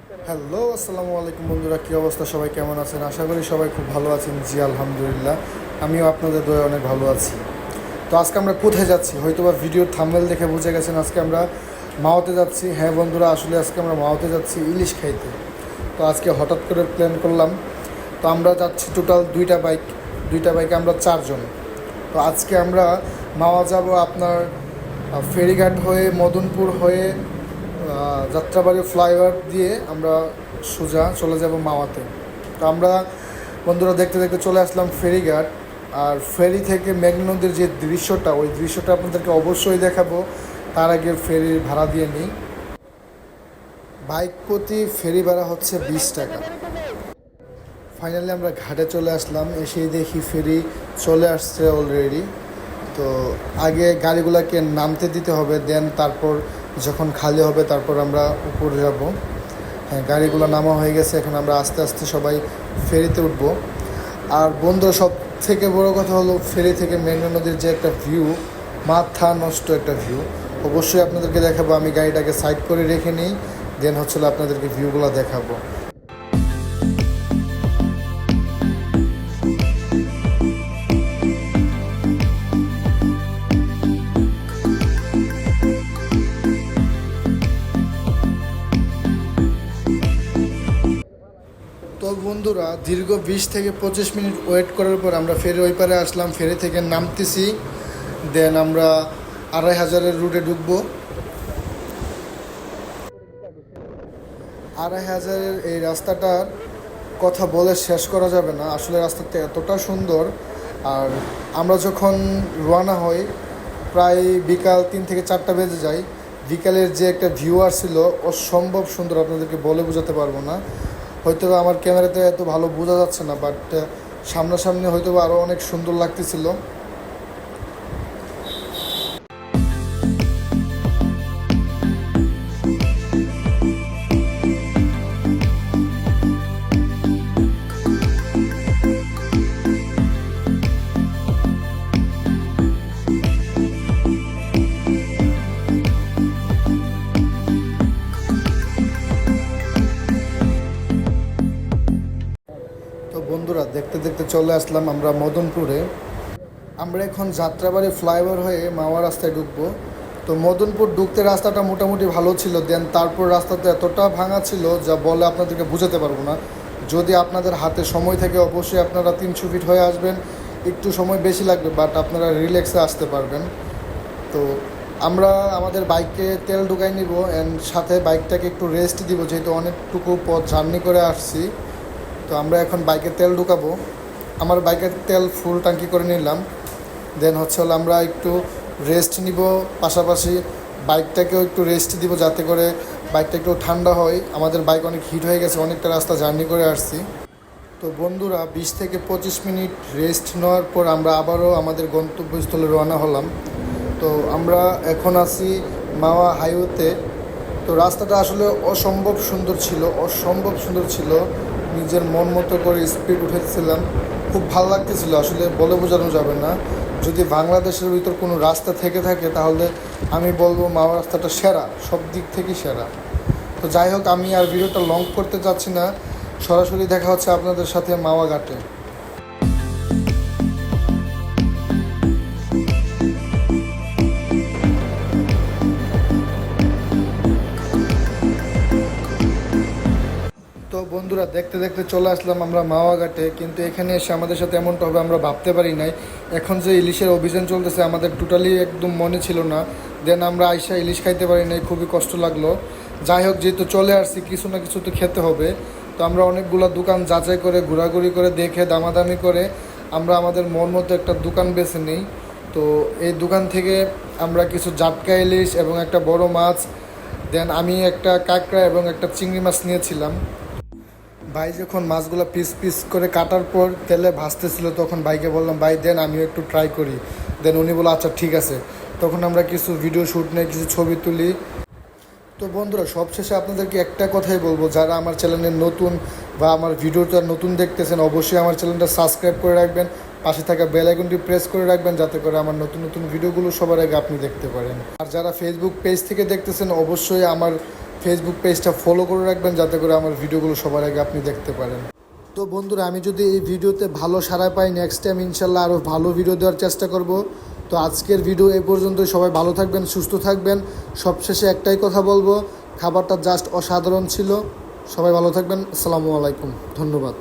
Hello, আসসালামু আলাইকুম বন্ধুরা, কী অবস্থা? সবাই কেমন আছেন? আশা করি সবাই খুব ভালো আছেন। জি আলহামদুলিল্লাহ, আমিও আপনাদের দয়ে অনেক ভালো আছি। তো আজকে আমরা কোথায় যাচ্ছি? হয়তো বা ভিডিওর থাম্বনেল দেখে বুঝে গেছেন আজকে আমরা মাওতে যাচ্ছি। হ্যাঁ বন্ধুরা, আসলে আজকে আমরা মাওতে যাচ্ছি ইলিশ খাইতে। তো আজকে হঠাৎ করে প্ল্যান করলাম। তো আমরা যাচ্ছি টোটাল দুইটা বাইকে আমরা চারজন। তো আজকে আমরা মাওয়া যাব আপনার ফেরিঘাট হয়ে, মদনপুর হয়ে, যাত্রাবাড়ি ফ্লাইওভার দিয়ে আমরা সোজা চলে যাব মাওয়াতে। তো আমরা বন্ধুরা দেখতে দেখতে চলে আসলাম ফেরিঘাট। আর ফেরি থেকে মেঘনা নদীর যে দৃশ্যটা, ওই দৃশ্যটা আপনাদেরকে অবশ্যই দেখাবো। তার আগে ফেরির ভাড়া দিয়ে নিই। বাইক প্রতি ফেরি ভাড়া হচ্ছে 20 টাকা। ফাইনালি আমরা ঘাটে চলে আসলাম, এসেই দেখি ফেরি চলে আসছে অলরেডি। তো আগে গাড়িগুলোকে নামতে দিতে হবে, দেন তারপর যখন খালি হবে তারপর আমরা উপরে যাব। হ্যাঁ, গাড়িগুলো নামা হয়ে গেছে, এখন আমরা আস্তে আস্তে সবাই ফেরিতে উঠব। আর বন্ধু, সব থেকে বড় কথা হলো ফেরি থেকে মেঘনা নদীর যে একটা ভিউ, মাথা নষ্ট একটা ভিউ। অবশ্যই আপনাদেরকে দেখাবো। আমি গাড়িটাকে সাইড করে রেখে নিই, দেন হচ্ছিল আপনাদেরকে ভিউগুলো দেখাবো। তো বন্ধুরা, দীর্ঘ 20 থেকে 25 মিনিট ওয়েট করার পর আমরা ফেরি ওই পারে আসলাম। ফেরি থেকে নামতেছি, দেন আমরা 2500-এর রুটে ঢুকবো। 2500-এর এই রাস্তাটার কথা বলে শেষ করা যাবে না। আসলে রাস্তাটা এতটা সুন্দর। আর আমরা যখন রওনা হই প্রায় বিকাল 3 থেকে 4টা বেজে যায়। বিকালের যে একটা ভিউ আসছিল অসম্ভব সুন্দর, আপনাদেরকে বলে বোঝাতে পারবো না। হয়তো আমার ক্যামেরাতে এত ভালো বোঝা যাচ্ছে না, বাট সামনাসামনি হয়তো আরও অনেক সুন্দর লাগতেছিল। তো বন্ধুরা, দেখতে দেখতে চলে আসলাম আমরা মদনপুরে। আমরা এখন যাত্রাবাড়ি ফ্লাইওভার হয়ে মাওয়া রাস্তায় ঢুকবো। তো মদনপুর ঢুকতে রাস্তাটা মোটামুটি ভালো ছিল, দেন তারপর রাস্তাটা এতটা ভাঙা ছিল যা বলে আপনাদেরকে বোঝাতে পারবো না। যদি আপনাদের হাতে সময় থাকে অবশ্যই আপনারা 300 ফিট হয়ে আসবেন। একটু সময় বেশি লাগবে, বাট আপনারা রিল্যাক্সে আসতে পারবেন। তো আমরা আমাদের বাইকে তেল ঢুকাই নিব, অ্যান্ড সাথে বাইকটাকে একটু রেস্ট দিব, যেহেতু অনেকটুকু পথ জার্নি করে আসছি। তো আমরা এখন বাইকে তেল ঢুকাবো। আমার বাইকের তেল ফুল ট্যাঙ্কি করে নিলাম। দেন হলো আমরা একটু রেস্ট নিব, পাশাপাশি বাইকটাকেও একটু রেস্ট দিব যাতে করে বাইকটা একটু ঠান্ডা হয়। আমাদের বাইক অনেক হিট হয়ে গেছে, অনেকটা রাস্তা জার্নি করে আসছি। তো বন্ধুরা, 20 থেকে 25 মিনিট রেস্ট নেওয়ার পর আমরা আবারও আমাদের গন্তব্যস্থলে রওনা হলাম। তো আমরা এখন আছি মাওয়া হাইওয়েতে। তো রাস্তাটা আসলে অসম্ভব সুন্দর ছিল। নিজের মন মতো করে স্পিড উঠেছিলাম, খুব ভালো লাগতেছিল। আসলে বলে বোঝানো যাবে না। যদি বাংলাদেশের ভিতর কোনো রাস্তা থেকে থাকে তাহলে আমি বলবো মাওয়া রাস্তাটা সেরা, সব দিক থেকেই সেরা। তো যাই হোক, আমি আর ভিডিওটা লং করতে চাচ্ছি না। সরাসরি দেখা হচ্ছে আপনাদের সাথে মাওয়া ঘাটে। তো বন্ধুরা, দেখতে দেখতে চলে আসলাম আমরা মাওয়া ঘাটে। কিন্তু এখানে এসে আমাদের সাথে এমনটা হবে আমরা ভাবতে পারি নাই। এখন যে ইলিশের অভিযান চলতেছে আমাদের টোটালি একদম মনে ছিল না। দেন আমরা আইসা ইলিশ খাইতে পারি নাই, খুবই কষ্ট লাগলো। যাই হোক, যেহেতু চলে আসছি কিছু না কিছু তো খেতে হবে। তো আমরা অনেকগুলো দোকান যাচাই করে, ঘোরাঘুরি করে, দেখে, দামাদামি করে আমরা আমাদের মন মতো একটা দোকান বেছে নিই। তো এই দোকান থেকে আমরা কিছু জাটকা ইলিশ এবং একটা বড় মাছ, দেন আমি একটা কাঁকড়া এবং একটা চিংড়ি মাছ নিয়েছিলাম। ভাই যখন মাছগুলো পিস পিস করে কাটার পর তেলে ভাজতেছিল তখন ভাইকে বললাম, ভাই দেন আমিও একটু ট্রাই করি। দেন উনি বলল আচ্ছা ঠিক আছে। তখন আমরা কিছু ভিডিও শ্যুট নিয়ে কিছু ছবি তুলি। তো বন্ধুরা, সবশেষে আপনাদেরকে একটা কথাই বলবো, যারা আমার চ্যানেলে নতুন বা আমার ভিডিওটা নতুন দেখতেছেন অবশ্যই আমার চ্যানেলটা সাবস্ক্রাইব করে রাখবেন, পাশে থাকা বেল আইকনটি প্রেস করে রাখবেন যাতে করে আমার নতুন নতুন ভিডিওগুলো সবার আগে আপনি দেখতে পারেন। আর যারা ফেসবুক পেজ থেকে দেখতেছেন অবশ্যই আমার ফেসবুক পেজটা ফলো করে রাখবেন, যাতে করে আমার ভিডিওগুলো সবার আগে আপনি দেখতে পারেন। তো বন্ধুরা, আমি যদি এই ভিডিওতে ভালো সাড়া পাই, নেক্সট টাইম ইনশাল্লাহ আরও ভালো ভিডিও দেওয়ার চেষ্টা করব। তো আজকের ভিডিও এই পর্যন্তই। সবাই ভালো থাকবেন, সুস্থ থাকবেন। সবশেষে একটাই কথা বলবো, খাবারটা জাস্ট অসাধারণ ছিল। সবাই ভালো থাকবেন। আসসালামু আলাইকুম, ধন্যবাদ।